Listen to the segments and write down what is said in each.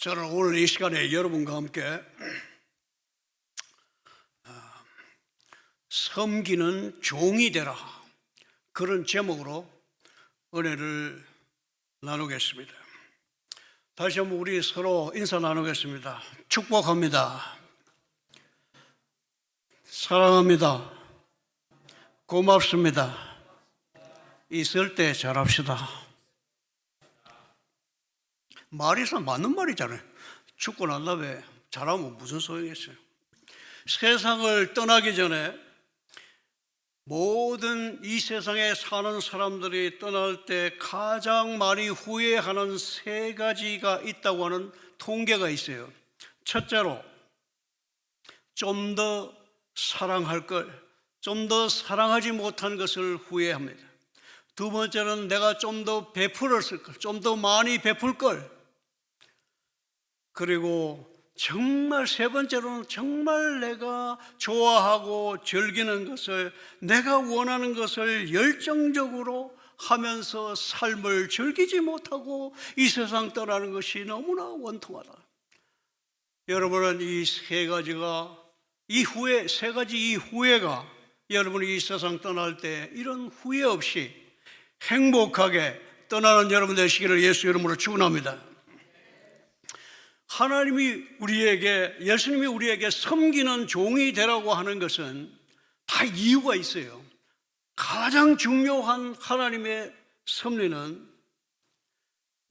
저는 오늘 이 시간에 여러분과 함께 섬기는 종이 되라, 그런 제목으로 은혜를 나누겠습니다. 다시 한번 우리 서로 인사 나누겠습니다. 축복합니다. 사랑합니다. 고맙습니다. 있을 때 잘합시다. 말이서 맞는 말이잖아요. 죽고 난 다음에 잘하면 무슨 소용이 있어요. 세상을 떠나기 전에 모든 이 세상에 사는 사람들이 떠날 때 가장 많이 후회하는 세 가지가 있다고 하는 통계가 있어요. 첫째로, 좀 더 사랑할 걸, 좀 더 사랑하지 못한 것을 후회합니다. 두 번째는 내가 좀 더 베풀었을 걸, 좀 더 많이 베풀 걸. 그리고 정말 세 번째로는 정말 내가 좋아하고 즐기는 것을, 내가 원하는 것을 열정적으로 하면서 삶을 즐기지 못하고 이 세상 떠나는 것이 너무나 원통하다. 여러분은 이 세 가지가, 세 가지 이 후회가 여러분이 이 세상 떠날 때 이런 후회 없이 행복하게 떠나는 여러분 되시기를 예수 이름으로 축원합니다. 예수님이 우리에게 섬기는 종이 되라고 하는 것은 다 이유가 있어요. 가장 중요한 하나님의 섭리는,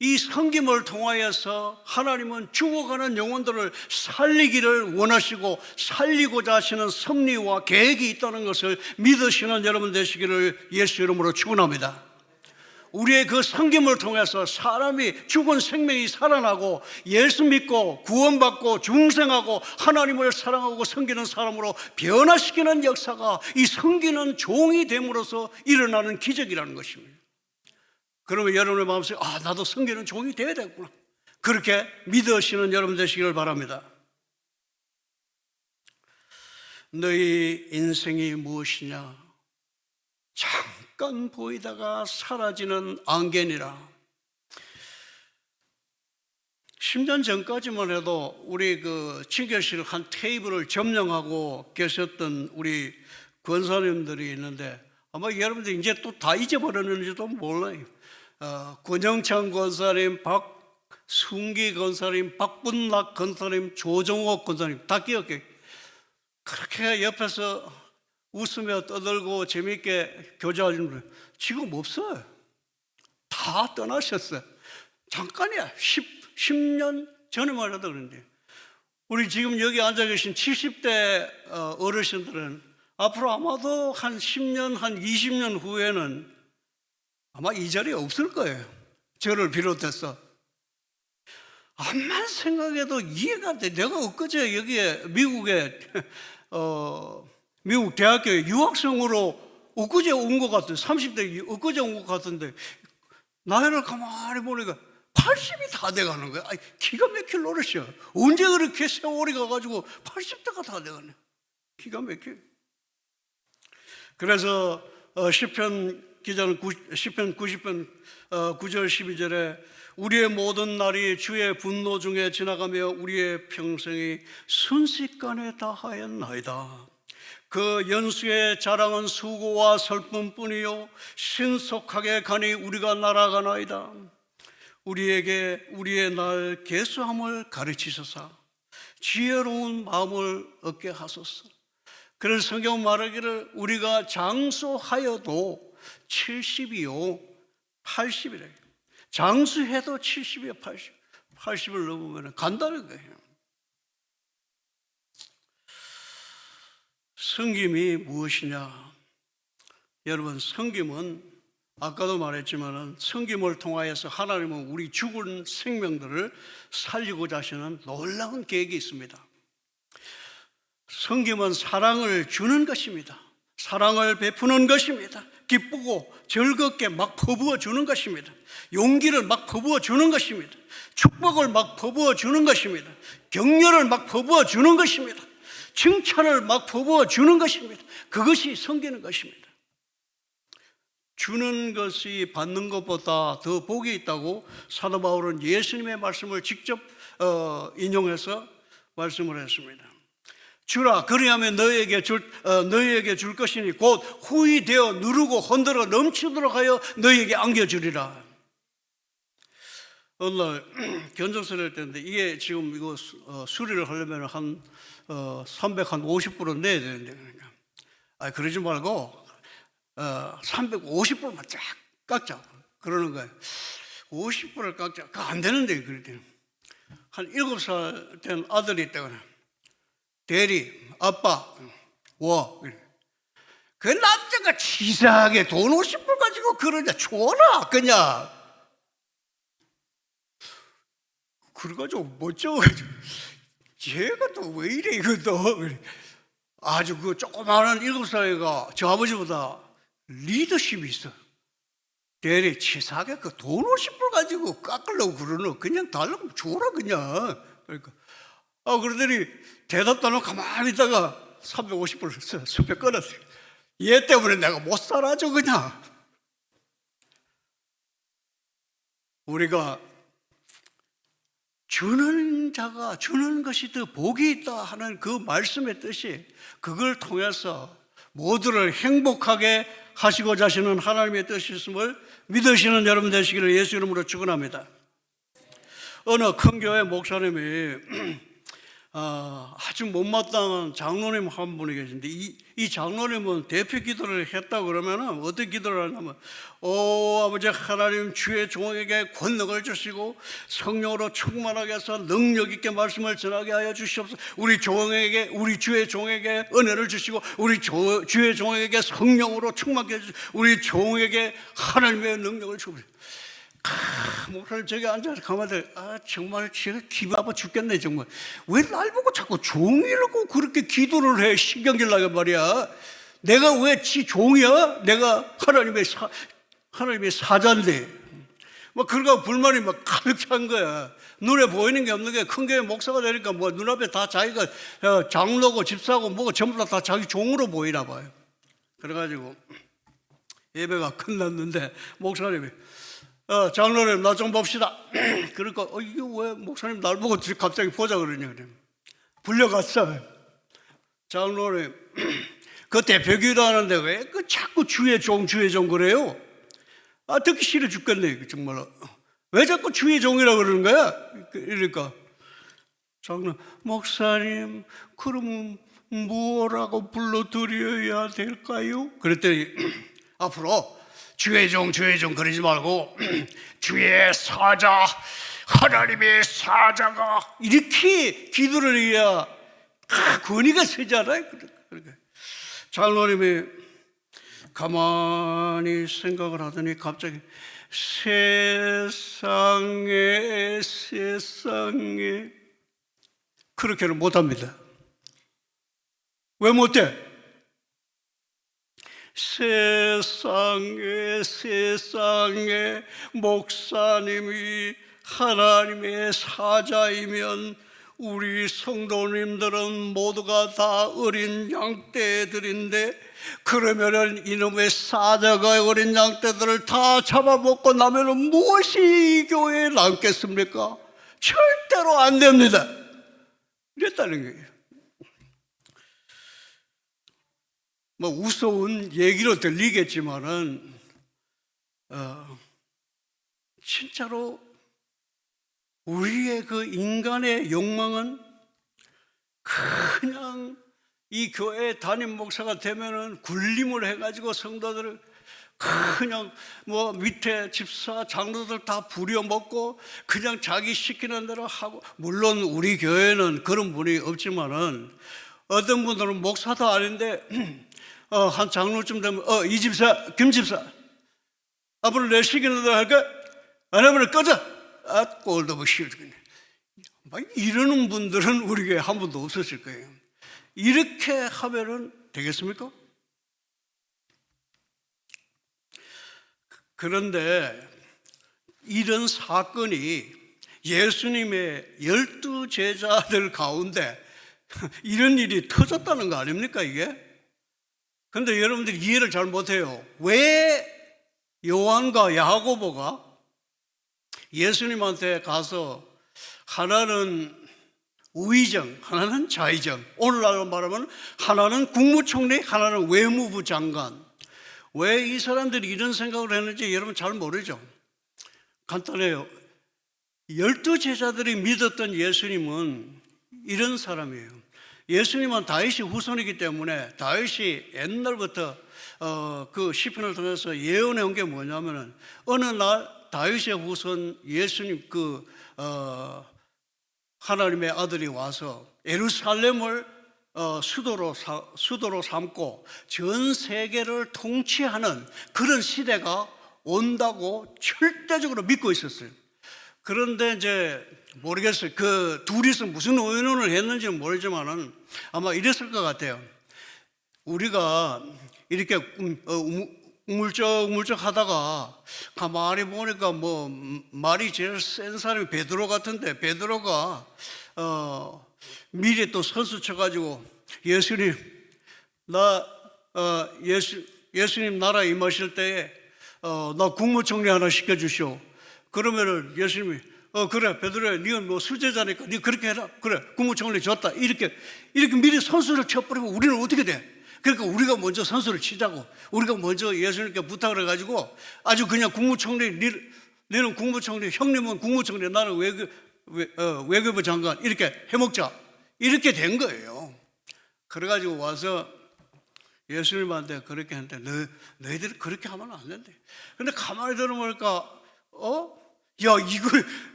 이 섬김을 통하여서 하나님은 죽어가는 영혼들을 살리기를 원하시고 살리고자 하시는 섭리와 계획이 있다는 것을 믿으시는 여러분 되시기를 예수 이름으로 축원합니다. 우리의 그 섬김을 통해서 사람이, 죽은 생명이 살아나고 예수 믿고 구원받고 중생하고 하나님을 사랑하고 섬기는 사람으로 변화시키는 역사가 이 섬기는 종이 됨으로써 일어나는 기적이라는 것입니다. 그러면 여러분의 마음속에 나도 섬기는 종이 되어야 되겠구나, 그렇게 믿으시는 여러분 되시기를 바랍니다. 너희 인생이 무엇이냐? 잠깐 보이다가 사라지는 안개니라. 10년 전까지만 해도 우리 그 친교실 한 테이블을 점령하고 계셨던 우리 권사님들이 있는데, 아마 여러분들이 이제 또 다 잊어버렸는지도 몰라요. 권영창 권사님, 박순기 권사님, 박분락 권사님, 조정옥 권사님 다 기억해요. 그렇게 옆에서 웃으며 떠들고 재미있게 교제하시는 분 지금 없어요. 다 떠나셨어요. 잠깐이야. 10년 전에만 해도 그런데, 우리 지금 여기 앉아 계신 70대 어르신들은 앞으로 아마도 한 10년, 한 20년 후에는 아마 이 자리에 없을 거예요. 저를 비롯해서. 암만 생각해도 이해가 안 돼. 내가 엊그제 여기에 미국 대학교에 유학생으로 엊그제 온 것 같은데, 30대 엊그제 온 것 같은데, 나이를 가만히 보니까 80이 다 돼가는 거야. 기가 막힐 노릇이야. 언제 그렇게 세월이 가가지고 80대가 다 돼가네. 기가 막혀. 그래서 시편 기자는 시편 90편 9절 12절에 우리의 모든 날이 주의 분노 중에 지나가며 우리의 평생이 순식간에 다하였나이다. 그 연수의 자랑은 수고와 슬픔뿐이요 신속하게 가니 우리가 날아가나이다. 우리에게 우리의 날 계수함을 가르치소서. 지혜로운 마음을 얻게 하소서. 그래서 성경은 말하기를 우리가 장수하여도 70이요 80이래. 장수해도 70이요 80을 넘으면 간다는 거예요. 섬김이 무엇이냐? 여러분, 섬김은 아까도 말했지만 섬김을 통하여서 하나님은 우리 죽은 생명들을 살리고자 하시는 놀라운 계획이 있습니다. 섬김은 사랑을 주는 것입니다. 사랑을 베푸는 것입니다. 기쁘고 즐겁게 막 퍼부어 주는 것입니다. 용기를 막 퍼부어 주는 것입니다. 축복을 막 퍼부어 주는 것입니다. 격려를 막 퍼부어 주는 것입니다. 칭찬을 막 퍼부어 주는 것입니다. 그것이 섬기는 것입니다. 주는 것이 받는 것보다 더 복이 있다고 사도 바울은 예수님의 말씀을 직접 인용해서 말씀을 했습니다. 주라, 그리하면 너희에게 줄 것이니 곧 후히 되어 누르고 흔들어 넘치도록 하여 너희에게 안겨주리라. 어느 날 견적서를 할 때인데, 이게 지금 이거 수리를 하려면 한 350불은 내야 되는데, 그러니까 그러지 말고 350불만 쫙 깎자 그러는 거예요. 50불을 깎자. 그거 안 되는데, 그랬더니 한 7살 된 아들이 있다거나, 대리, 아빠, 그 남자가 치사하게 돈 50불 가지고 그러냐, 줘라 그냥. 그래가지고 멋져가지고 얘가 또 왜 이래 이것도. 아주 그 조그마한 7살애가 저 아버지보다 리더십이 있어. 대리, 치사하게 그 돈 50불 가지고 깎으려고 그러노. 그냥 달라고 줘라 그냥. 그러니까 그러더니 대답도 안 하고 가만히 있다가 350불 숲에 끊었어요. 얘 때문에 내가 못 살아줘 그냥. 우리가 주는 자가 주는 것이 더 복이 있다 하는 그 말씀의 뜻이, 그걸 통해서 모두를 행복하게 하시고자 하시는 하나님의 뜻이 있음을 믿으시는 여러분 되시기를 예수 이름으로 축원합니다. 어느 큰 교회 목사님이 아주 못마땅한 장로님 한 분이 계신데, 이 장로님은 대표 기도를 했다 그러면 어떻게 기도를 하냐면, 아버지 하나님, 주의 종에게 권능을 주시고 성령으로 충만하게 해서 능력 있게 말씀을 전하게 하여 주시옵소서. 우리 주의 종에게 은혜를 주시고 우리 주의 종에게 성령으로 충만하게 해주시고 우리 종에게 하나님의 능력을 주옵소서. 목사님 저기 앉아서 가만히, 정말 제가 기분 아파 죽겠네. 정말 왜 날 보고 자꾸 종이라고 그렇게 기도를 해. 신경질 나게 말이야. 내가 왜 지 종이야? 내가 하나님의 사자인데. 막 그러고 불만이 막 가득 찬 거야. 눈에 보이는 게 없는 게, 큰 교회 목사가 되니까 뭐 눈앞에 다 자기가 장로고 집사고 뭐고 전부 다 자기 종으로 보이나 봐요. 그래가지고 예배가 끝났는데 목사님이, 장로님 나 좀 봅시다. 그러니까 이게 왜 목사님 날 보고 갑자기 보자 그러냐. 그래. 불려갔어. 장로님 그 대표 기도하는데 왜 그 자꾸 주의 종 그래요? 듣기 싫어 죽겠네 정말로. 왜 자꾸 주의 종이라고 그러는 거야? 이러니까 장로, 목사님 그러면 뭐라고 불러드려야 될까요? 그랬더니 앞으로 주의 종 그러지 말고 주의 사자, 하나님의 사자가, 이렇게 기도를 해야 권위가 세잖아요. 그러니까 장로님이 가만히 생각을 하더니 갑자기 세상에 그렇게는 못합니다. 왜 못해? 세상에 목사님이 하나님의 사자이면 우리 성도님들은 모두가 다 어린 양떼들인데, 그러면은 이놈의 사자가 어린 양떼들을 다 잡아먹고 나면은 무엇이 이 교회에 남겠습니까? 절대로 안 됩니다. 이랬다는 거예요. 뭐 우스운 얘기로 들리겠지만은 진짜로 우리의 그 인간의 욕망은 그냥 이 교회 담임 목사가 되면은 군림을 해가지고 성도들을 그냥 뭐 밑에 집사 장로들 다 부려먹고 그냥 자기 시키는 대로 하고, 물론 우리 교회는 그런 분이 없지만은 어떤 분들은 목사도 아닌데 한 장로쯤 되면 이 집사, 김 집사 앞으로 내 시키는 대로 할까? 안 하면 꺼져. 꼴도 보기 싫겠네. 막 이러는 분들은 우리 교회에 한 분도 없었을 거예요. 이렇게 하면은 되겠습니까? 그런데 이런 사건이 예수님의 12 제자들 가운데 이런 일이 터졌다는 거 아닙니까 이게? 그런데 여러분들이 이해를 잘 못해요. 왜 요한과 야고보가 예수님한테 가서 하나는 우의정, 하나는 좌의정, 오늘날로 말하면 하나는 국무총리, 하나는 외무부 장관. 왜 이 사람들이 이런 생각을 했는지 여러분 잘 모르죠? 간단해요. 12제자들이 믿었던 예수님은 이런 사람이에요. 예수님은 다윗의 후손이기 때문에 다윗이 옛날부터 그 시편을 통해서 예언해 온 게 뭐냐면은 어느 날 다윗의 후손 예수님 하나님의 아들이 와서 예루살렘을 수도로 삼고 전 세계를 통치하는 그런 시대가 온다고 절대적으로 믿고 있었어요. 그런데 이제 모르겠어요. 그 둘이서 무슨 의논을 했는지는 모르지만은 아마 이랬을 것 같아요. 우리가 이렇게 우물쩍 하다가 가만히 보니까 뭐 말이 제일 센 사람이 베드로 같은데 베드로가 미리 또 선수 쳐가지고 예수님 나라 임하실 때에 나 국무총리 하나 시켜주시오. 그러면은 예수님이 그래 베드로야 네가 뭐 술제자니까 네 그렇게 해라. 그래 국무총리 줬다. 이렇게 미리 선수를 쳐버리면 우리는 어떻게 돼? 그러니까 우리가 먼저 선수를 치자고 우리가 먼저 예수님께 부탁을 해가지고 아주 그냥 국무총리 너는 국무총리 형님은 국무총리 나는 외교부 장관 이렇게 해먹자 이렇게 된 거예요. 그래가지고 와서 예수님한테 그렇게 했는데 너희들이 그렇게 하면 안 된대. 근데 가만히 들어보니까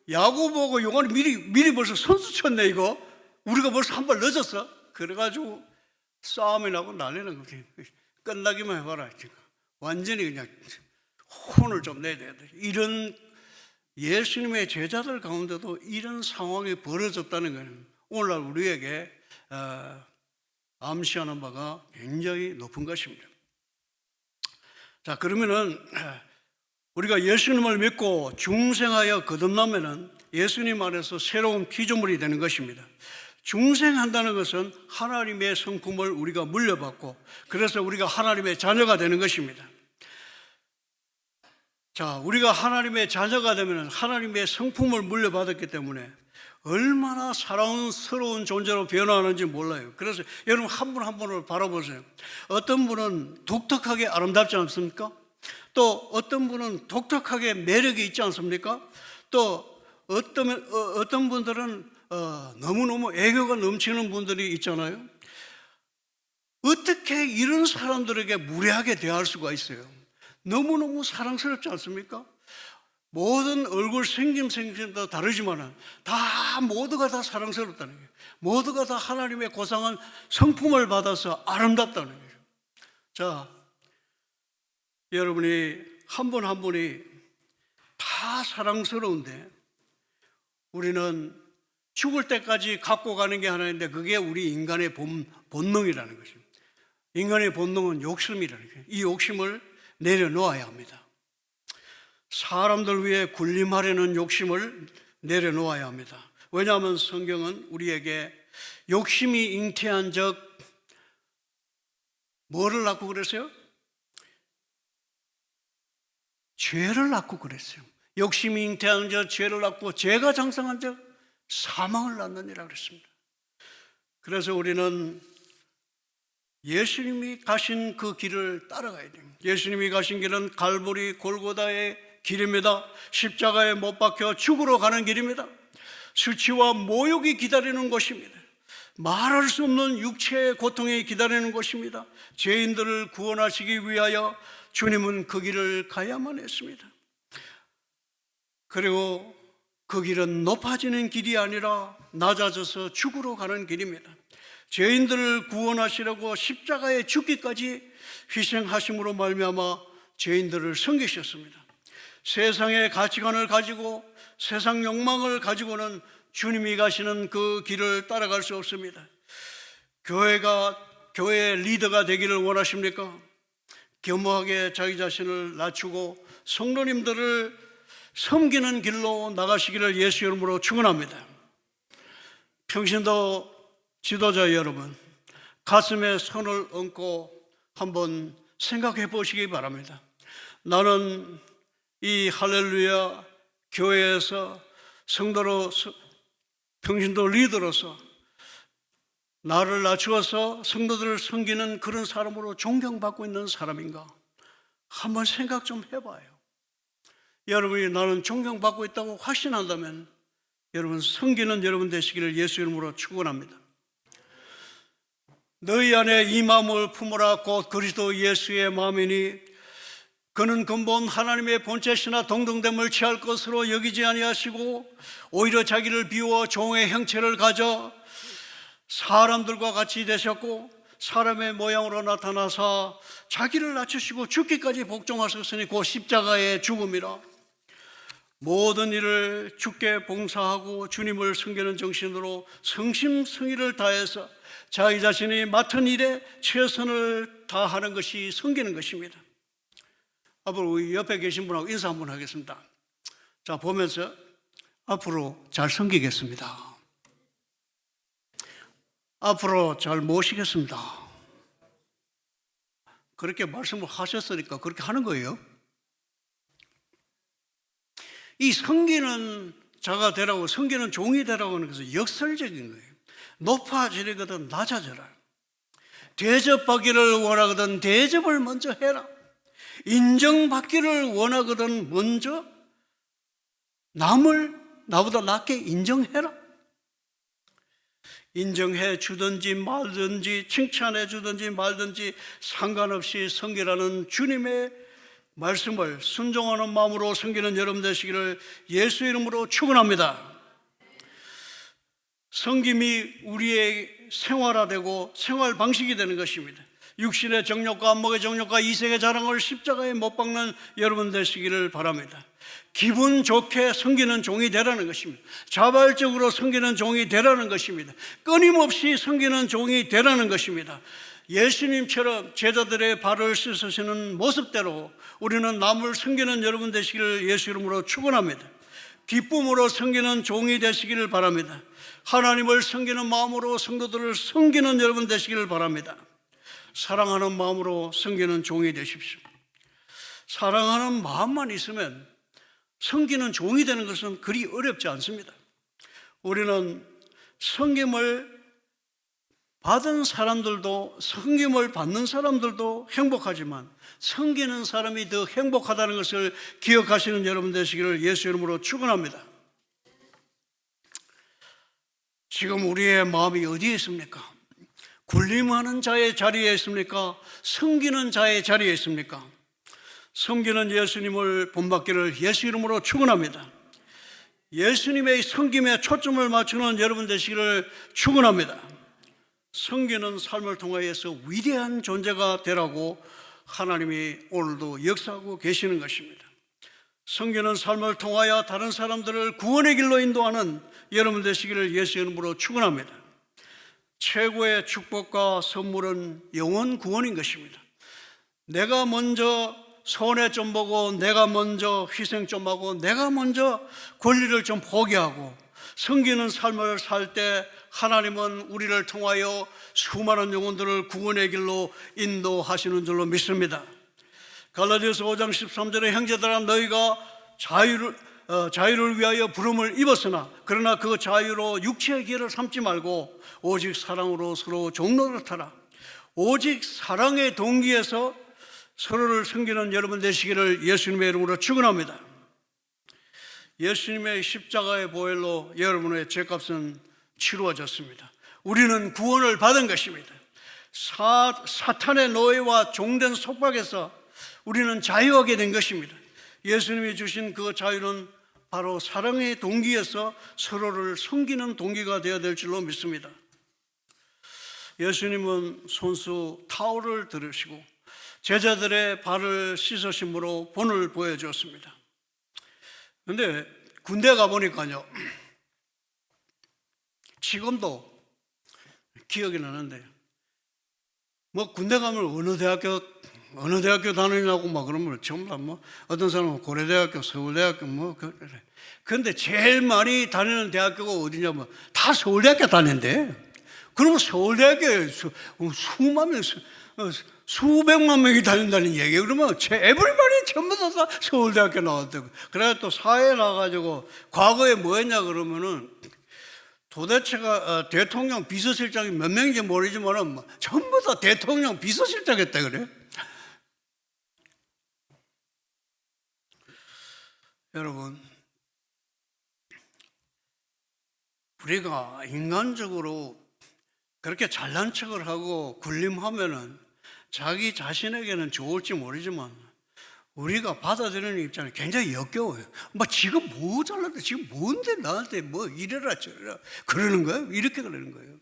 야고보고 요한이 미리 벌써 선수 쳤네 이거. 우리가 벌써 한 발 늦었어. 그래가지고 싸움이 나고 난리는 거지. 끝나기만 해봐라. 완전히 그냥 혼을 좀 내야 돼. 이런 예수님의 제자들 가운데도 이런 상황이 벌어졌다는 거예요. 오늘날 우리에게 암시하는 바가 굉장히 높은 것입니다. 자, 그러면은 우리가 예수님을 믿고 중생하여 거듭나면은 예수님 안에서 새로운 피조물이 되는 것입니다. 중생한다는 것은 하나님의 성품을 우리가 물려받고 그래서 우리가 하나님의 자녀가 되는 것입니다. 자, 우리가 하나님의 자녀가 되면 하나님의 성품을 물려받았기 때문에 얼마나 사랑스러운 존재로 변화하는지 몰라요. 그래서 여러분 한 분 한 분을 바라보세요. 어떤 분은 독특하게 아름답지 않습니까? 또 어떤 분은 독특하게 매력이 있지 않습니까? 또 어떤 분들은 너무너무 애교가 넘치는 분들이 있잖아요. 어떻게 이런 사람들에게 무례하게 대할 수가 있어요? 너무너무 사랑스럽지 않습니까? 모든 얼굴 생김도 다르지만 모두가 다 사랑스럽다는 거예요. 모두가 다 하나님의 고상한 성품을 받아서 아름답다는 거예요. 자, 여러분이 한 분 한 분이 다 사랑스러운데 우리는 죽을 때까지 갖고 가는 게 하나인데 그게 우리 인간의 본능이라는 것입니다. 인간의 본능은 욕심이라는 거예요. 이 욕심을 내려놓아야 합니다. 사람들 위해 군림하려는 욕심을 내려놓아야 합니다. 왜냐하면 성경은 우리에게 욕심이 잉태한 적 뭐를 낳고 그랬어요? 죄를 낳고 그랬어요. 욕심이 잉태한 적 죄를 낳고 죄가 장성한 적 사망을 낳느니라 그랬습니다. 그래서 우리는 예수님이 가신 그 길을 따라가야 됩니다. 예수님이 가신 길은 갈보리 골고다의 길입니다. 십자가에 못 박혀 죽으러 가는 길입니다. 수치와 모욕이 기다리는 곳입니다. 말할 수 없는 육체의 고통이 기다리는 곳입니다. 죄인들을 구원하시기 위하여 주님은 그 길을 가야만 했습니다. 그리고 그 길은 높아지는 길이 아니라 낮아져서 죽으러 가는 길입니다. 죄인들을 구원하시려고 십자가에 죽기까지 희생하심으로 말미암아 죄인들을 섬기셨습니다. 세상의 가치관을 가지고 세상 욕망을 가지고는 주님이 가시는 그 길을 따라갈 수 없습니다. 교회의 리더가 되기를 원하십니까? 겸허하게 자기 자신을 낮추고 성도님들을 섬기는 길로 나가시기를 예수 이름으로 축원합니다. 평신도 지도자 여러분, 가슴에 손을 얹고 한번 생각해 보시기 바랍니다. 나는 이 할렐루야 교회에서 성도로, 평신도 리더로서 나를 낮추어서 성도들을 섬기는 그런 사람으로 존경받고 있는 사람인가? 한번 생각 좀 해봐요. 여러분이 나는 존경받고 있다고 확신한다면 여러분 섬기는 여러분 되시기를 예수 이름으로 축원합니다. 너희 안에 이 마음을 품으라 곧 그리스도 예수의 마음이니 그는 근본 하나님의 본체시나 동등됨을 취할 것으로 여기지 아니하시고 오히려 자기를 비워 종의 형체를 가져 사람들과 같이 되셨고 사람의 모양으로 나타나사 자기를 낮추시고 죽기까지 복종하셨으니 곧 십자가의 죽음이라. 모든 일을 주께 봉사하고 주님을 섬기는 정신으로 성심성의를 다해서 자기 자신이 맡은 일에 최선을 다하는 것이 섬기는 것입니다. 앞으로 우리 옆에 계신 분하고 인사 한번 하겠습니다. 자, 보면서 앞으로 잘 섬기겠습니다. 앞으로 잘 모시겠습니다. 그렇게 말씀을 하셨으니까 그렇게 하는 거예요. 이 섬기는 자가 되라고, 섬기는 종이 되라고 하는 것은 역설적인 거예요. 높아지려거든 낮아져라. 대접받기를 원하거든 대접을 먼저 해라. 인정받기를 원하거든 먼저 남을 나보다 낫게 인정해라. 인정해 주든지 말든지 칭찬해 주든지 말든지 상관없이 섬기라는 주님의 말씀을 순종하는 마음으로 섬기는 여러분 되시기를 예수 이름으로 축원합니다. 섬김이 우리의 생활화되고 생활 방식이 되는 것입니다. 육신의 정욕과 안목의 정욕과 이색의 자랑을 십자가에 못 박는 여러분 되시기를 바랍니다. 기분 좋게 섬기는 종이 되라는 것입니다. 자발적으로 섬기는 종이 되라는 것입니다. 끊임없이 섬기는 종이 되라는 것입니다. 예수님처럼 제자들의 발을 씻으시는 모습대로 우리는 남을 섬기는 여러분 되시기를 예수 이름으로 축원합니다. 기쁨으로 섬기는 종이 되시기를 바랍니다. 하나님을 섬기는 마음으로 성도들을 섬기는 여러분 되시기를 바랍니다. 사랑하는 마음으로 섬기는 종이 되십시오. 사랑하는 마음만 있으면 섬기는 종이 되는 것은 그리 어렵지 않습니다. 우리는 섬김을 받은 사람들도 섬김을 받는 사람들도 행복하지만 섬기는 사람이 더 행복하다는 것을 기억하시는 여러분 되시기를 예수 이름으로 축원합니다. 지금 우리의 마음이 어디에 있습니까? 군림하는 자의 자리에 있습니까? 섬기는 자의 자리에 있습니까? 섬기는 예수님을 본받기를 예수 이름으로 축원합니다. 예수님의 섬김에 초점을 맞추는 여러분 되시기를 축원합니다. 섬기는 삶을 통하여서 위대한 존재가 되라고 하나님이 오늘도 역사하고 계시는 것입니다. 섬기는 삶을 통하여 다른 사람들을 구원의 길로 인도하는 여러분 되시기를 예수 이름으로 축원합니다. 최고의 축복과 선물은 영혼 구원인 것입니다. 내가 먼저 손해 좀 보고 내가 먼저 희생 좀 하고 내가 먼저 권리를 좀 포기하고 섬기는 삶을 살 때 하나님은 우리를 통하여 수많은 영혼들을 구원의 길로 인도하시는 줄로 믿습니다. 갈라디아서 5장 13절에 형제들아 너희가 자유를 위하여 부름을 입었으나 그러나 그 자유로 육체의 기회를 삼지 말고 오직 사랑으로 서로 종노릇하라. 오직 사랑의 동기에서 서로를 섬기는 여러분 되시기를 예수님의 이름으로 축원합니다. 예수님의 십자가의 보혈로 여러분의 죄값은 치루어졌습니다. 우리는 구원을 받은 것입니다. 사탄의 노예와 종된 속박에서 우리는 자유하게 된 것입니다. 예수님이 주신 그 자유는 바로 사랑의 동기에서 서로를 섬기는 동기가 되어야 될 줄로 믿습니다. 예수님은 손수 타올을 들으시고 제자들의 발을 씻으심으로 본을 보여주었습니다. 그런데 군대 가보니까요, 지금도 기억이 나는데 뭐 군대 가면 어느 대학교 다니냐고 막 그러면 전부 다 뭐 어떤 사람은 고려대학교, 서울대학교 뭐 그래. 근데 제일 많이 다니는 대학교가 어디냐면 다 서울대학교 다닌대. 그러면 서울대학교에 수만 명 수백만 명이 다닌다는 얘기예요. 그러면 에브리바디 전부 다 서울대학교 나왔다고. 그래서 또 사회에 나가지고 과거에 뭐 했냐 그러면은 도대체가 대통령 비서실장이 몇 명인지 모르지만 전부 다 대통령 비서실장 했다 그래요. 여러분, 우리가 인간적으로 그렇게 잘난 척을 하고 군림하면은 자기 자신에게는 좋을지 모르지만 우리가 받아들이는 입장이 굉장히 역겨워요. 지금 뭐 잘났다, 지금 뭔데 나한테 뭐 이래라 저래라 그러는 거예요. 이렇게 그러는 거예요.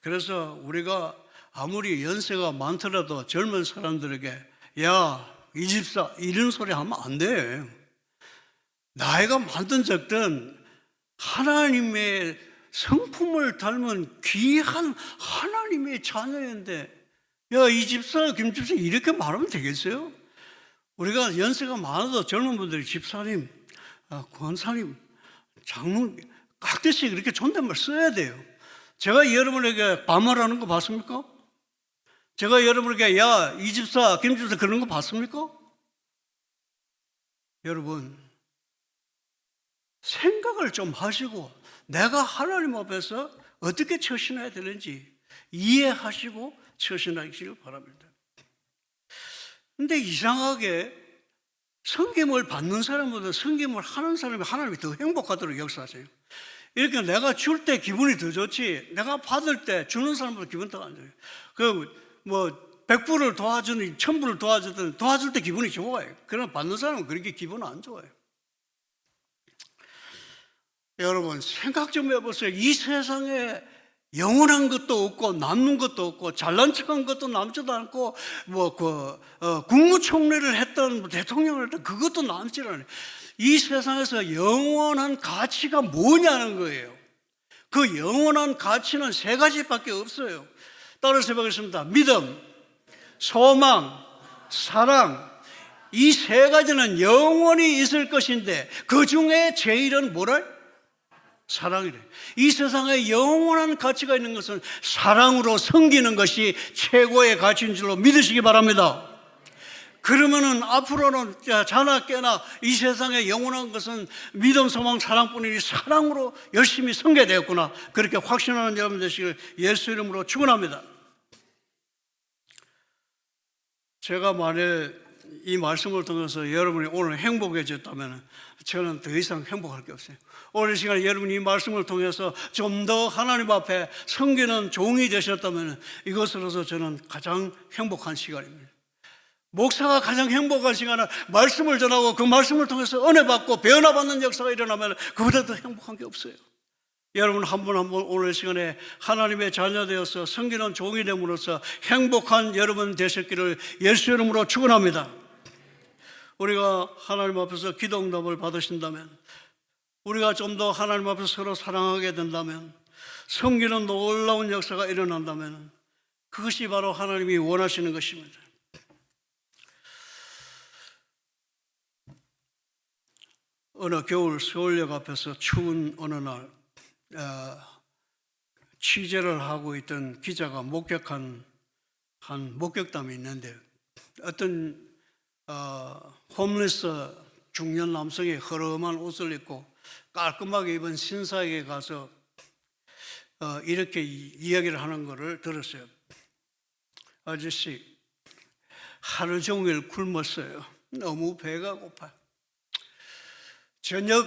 그래서 우리가 아무리 연세가 많더라도 젊은 사람들에게 야, 이 집사 이런 소리 하면 안 돼. 나이가 많든 적든 하나님의 성품을 닮은 귀한 하나님의 자녀인데 야, 이 집사, 김 집사 이렇게 말하면 되겠어요? 우리가 연세가 많아도 젊은 분들이 집사님, 권사님, 장로님 깍듯이 그렇게 존댓말 써야 돼요. 제가 여러분에게 반말하는 거 봤습니까? 제가 여러분에게 야, 이 집사, 김 집사 그런 거 봤습니까? 여러분, 생각을 좀 하시고 내가 하나님 앞에서 어떻게 처신해야 되는지 이해하시고 처신하시길 바랍니다. 근데 이상하게 섬김을 받는 사람보다 섬김을 하는 사람이 하나님이 더 행복하도록 역사하세요. 이렇게 내가 줄 때 기분이 더 좋지 내가 받을 때 주는 사람보다 기분 더 안 좋아요. 100불을 도와주는 1000불을 도와주든 도와줄 때 기분이 좋아요. 그러나 받는 사람은 그렇게 기분 안 좋아요. 여러분 생각 좀 해보세요. 이 세상에 영원한 것도 없고 남는 것도 없고 잘난 척한 것도 남지도 않고 국무총리를 했던 대통령을 했던 그것도 남지 않아요. 이 세상에서 영원한 가치가 뭐냐는 거예요. 그 영원한 가치는 세 가지밖에 없어요. 따라서 해보겠습니다. 믿음, 소망, 사랑. 이 세 가지는 영원히 있을 것인데 그 중에 제일은 뭐래? 사랑이래. 이 세상에 영원한 가치가 있는 것은 사랑으로 섬기는 것이 최고의 가치인 줄로 믿으시기 바랍니다. 그러면은 앞으로는 자나 깨나 이 세상에 영원한 것은 믿음, 소망, 사랑뿐이니 사랑으로 열심히 섬겨야 되겠구나. 그렇게 확신하는 여러분 되시길 예수 이름으로 축원합니다. 제가 만일 이 말씀을 통해서 여러분이 오늘 행복해졌다면 저는 더 이상 행복할 게 없어요. 오늘 시간에 여러분이 이 말씀을 통해서 좀 더 하나님 앞에 섬기는 종이 되셨다면 이것으로서 저는 가장 행복한 시간입니다. 목사가 가장 행복한 시간은 말씀을 전하고 그 말씀을 통해서 은혜 받고 변화받는 역사가 일어나면 그보다 더 행복한 게 없어요. 여러분 한 분 한 분 오늘 시간에 하나님의 자녀 되어서 섬기는 종이 됨으로써 행복한 여러분 되셨기를 예수 이름으로 축원합니다. 우리가 하나님 앞에서 기도 응답을 받으신다면, 우리가 좀 더 하나님 앞에서 서로 사랑하게 된다면, 섬기는 놀라운 역사가 일어난다면 그것이 바로 하나님이 원하시는 것입니다. 어느 겨울 서울역 앞에서 추운 어느 날 취재를 하고 있던 기자가 목격한 한 목격담이 있는데, 어떤 홈리스 중년 남성이 허름한 옷을 입고 깔끔하게 입은 신사에게 가서 이렇게 이야기를 하는 것을 들었어요. 아저씨, 하루 종일 굶었어요. 너무 배가 고파요. 저녁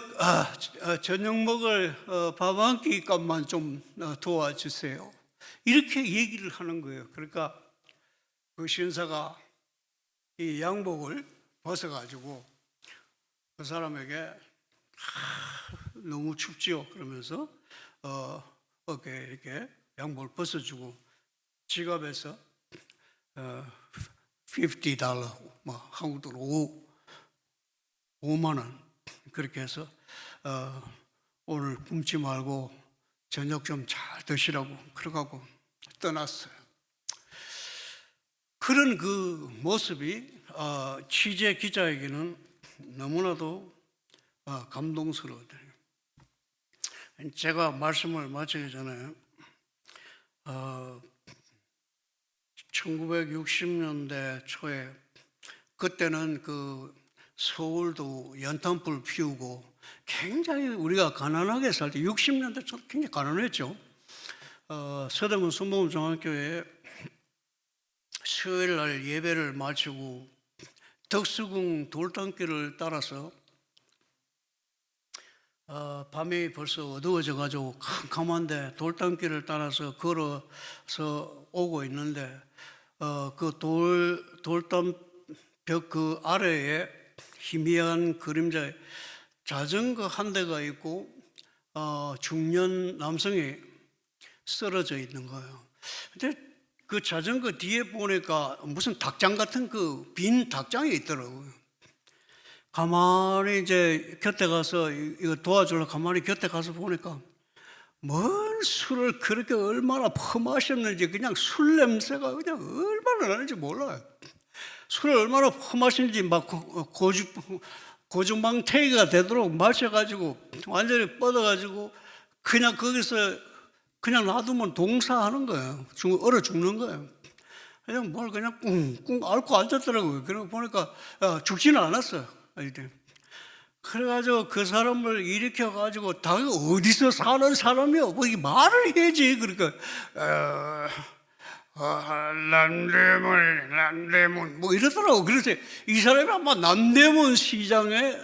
먹을 밥 한 끼 값만 좀 도와주세요. 이렇게 얘기를 하는 거예요. 그러니까 그 신사가 이 양복을 벗어가지고 그 사람에게 너무 춥지요 그러면서 어깨에 이렇게 양복을 벗어주고 지갑에서 $50, 한국 돈으로 5만 원 그렇게 해서 오늘 굶지 말고 저녁 좀 잘 드시라고 그러고 떠났어요. 그런 그 모습이 취재 기자에게는 너무나도 감동스러웠어요. 제가 말씀을 마치기 전에 1960년대 초에 그때는 그 서울도 연탄불 피우고 굉장히 우리가 가난하게 살 때 60년대 초 굉장히 가난했죠. 서대문 순복음중앙교회에 수요일 날 예배를 마치고 덕수궁 돌담길을 따라서 밤이 벌써 어두워져 가지고 캄캄한데 돌담길을 따라서 걸어서 오고 있는데 그 돌담벽 그 아래에 희미한 그림자에 자전거 한 대가 있고 중년 남성이 쓰러져 있는 거예요. 근데 그 자전거 뒤에 보니까 무슨 닭장 같은 그 빈 닭장이 있더라고요. 가만히 이제 곁에 가서 이거 도와주려고 가만히 곁에 가서 보니까 뭔 술을 그렇게 얼마나 퍼마셨는지 그냥 술 냄새가 그냥 얼마나 나는지 몰라요. 술을 얼마나 퍼마셨는지 막 고주망태기가 되도록 마셔가지고 완전히 뻗어가지고 그냥 거기서 그냥 놔두면 동사하는 거예요. 얼어 죽는 거예요. 그냥 뭘 그냥 꿍꿍 앓고 앉았더라고요. 그러고 보니까 죽지는 않았어요. 그래가지고 그 사람을 일으켜가지고 다 어디서 사는 사람이요? 뭐 이 말을 해야지. 그러니까 남대문 뭐 이러더라고. 그래서 이 사람이 아마 남대문 시장에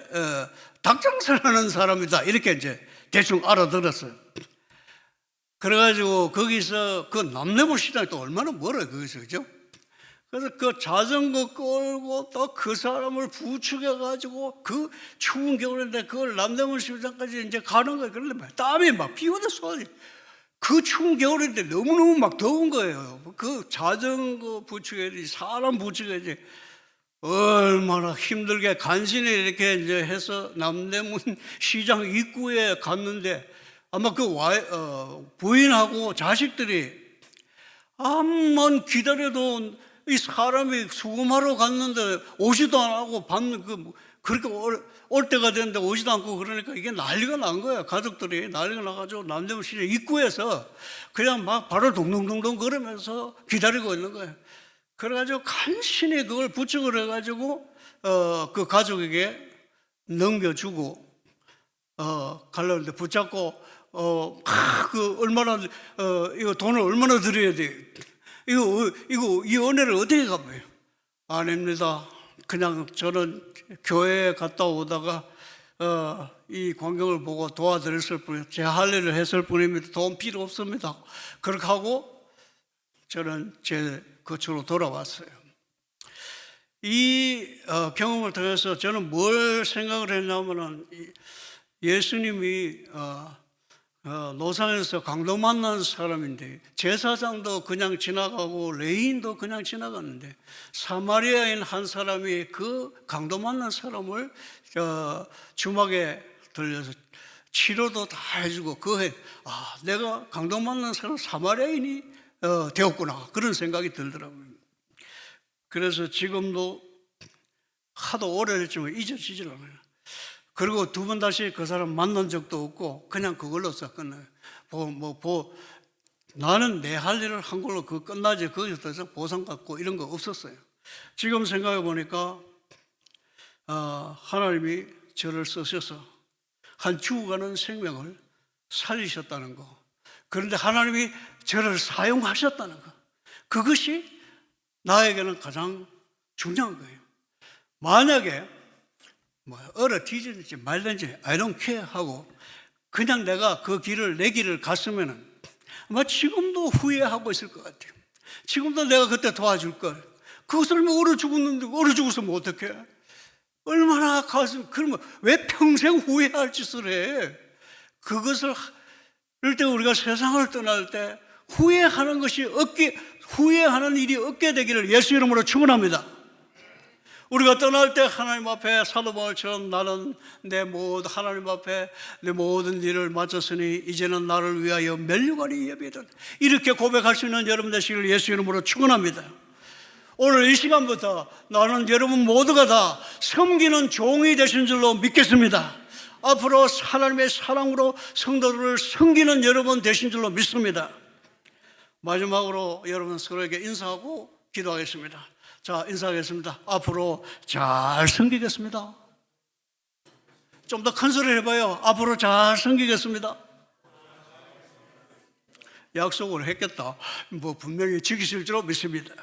닭장사를 하는 사람이다 이렇게 이제 대충 알아들었어요. 그래가지고 거기서 그 남대문 시장이 또 얼마나 멀어요 거기서, 그죠? 그래서 그 자전거 끌고 또 그 사람을 부축해가지고 그 추운 겨울인데 그걸 남대문 시장까지 이제 가는 거예요. 그런데 땀이 막 피우는 쏟아지. 그 추운 겨울인데 너무너무 막 더운 거예요. 그 자전거 부축해야지, 사람 부축해야지. 얼마나 힘들게 간신히 이렇게 이제 해서 남대문 시장 입구에 갔는데 아마 그 부인하고 자식들이 암만 기다려도 이 사람이 수금하러 갔는데 오지도 안 하고 그렇게 올 때가 됐는데 오지도 않고 그러니까 이게 난리가 난 거야. 가족들이 난리가 나가지고 남대문 시장 입구에서 그냥 막 발을 동동동동 걸으면서 기다리고 있는 거예요. 그래가지고 간신히 그걸 부축을 해가지고 그 가족에게 넘겨주고 가려는데 붙잡고 그 얼마나 이거 돈을 얼마나 드려야 돼? 이거 이 은혜를 어떻게 갚아요? 아닙니다. 그냥 저는 교회에 갔다 오다가 이 광경을 보고 도와드렸을 뿐이에요. 제 할 일을 했을 뿐입니다. 돈 필요 없습니다. 그렇게 하고 저는 제 거처로 돌아왔어요. 이 경험을 통해서 저는 뭘 생각을 했냐면은 예수님이 노상에서 강도 만난 사람인데 제사장도 그냥 지나가고 레위인도 그냥 지나갔는데 사마리아인 한 사람이 그 강도 만난 사람을 주막에 들려서 치료도 다 해주고 내가 강도 만난 사람 사마리아인이 되었구나 그런 생각이 들더라고요. 그래서 지금도 하도 오래됐지만 잊어지질 않아요. 그리고 두 번 다시 그 사람 만난 적도 없고 그냥 그걸로 써 끝나요. 나는 내 할 일을 한 걸로 그 끝나지 거기서 더 이상 보상받고 이런 거 없었어요. 지금 생각해 보니까 하나님이 저를 쓰셔서 한 죽어가는 생명을 살리셨다는 거, 그런데 하나님이 저를 사용하셨다는 거, 그것이 나에게는 가장 중요한 거예요. 만약에 얼어 뒤지든지 말든지 I don't care 하고 그냥 내가 내 길을 갔으면 아마 지금도 후회하고 있을 것 같아요. 지금도 내가 그때 도와줄 걸. 그 사람이 얼어 죽었는데 얼어 죽었으면 어떡해? 얼마나 그러면 왜 평생 후회할 짓을 해? 그것을 이럴 때 우리가 세상을 떠날 때 후회하는 일이 없게 되기를 예수 이름으로 축원합니다. 우리가 떠날 때 하나님 앞에 사도 바울처럼 나는 하나님 앞에 내 모든 일을 마쳤으니 이제는 나를 위하여 면류관이 예비되었다. 이렇게 고백할 수 있는 여러분 되시기를 예수 이름으로 축원합니다. 오늘 이 시간부터 나는 여러분 모두가 다 섬기는 종이 되신 줄로 믿겠습니다. 앞으로 하나님의 사랑으로 성도들을 섬기는 여러분 되신 줄로 믿습니다. 마지막으로 여러분 서로에게 인사하고 기도하겠습니다. 자, 인사하겠습니다. 앞으로 잘 섬기겠습니다. 좀 더 큰 소리를 해봐요. 앞으로 잘 섬기겠습니다. 약속을 했겠다. 뭐 분명히 지키실 줄 믿습니다.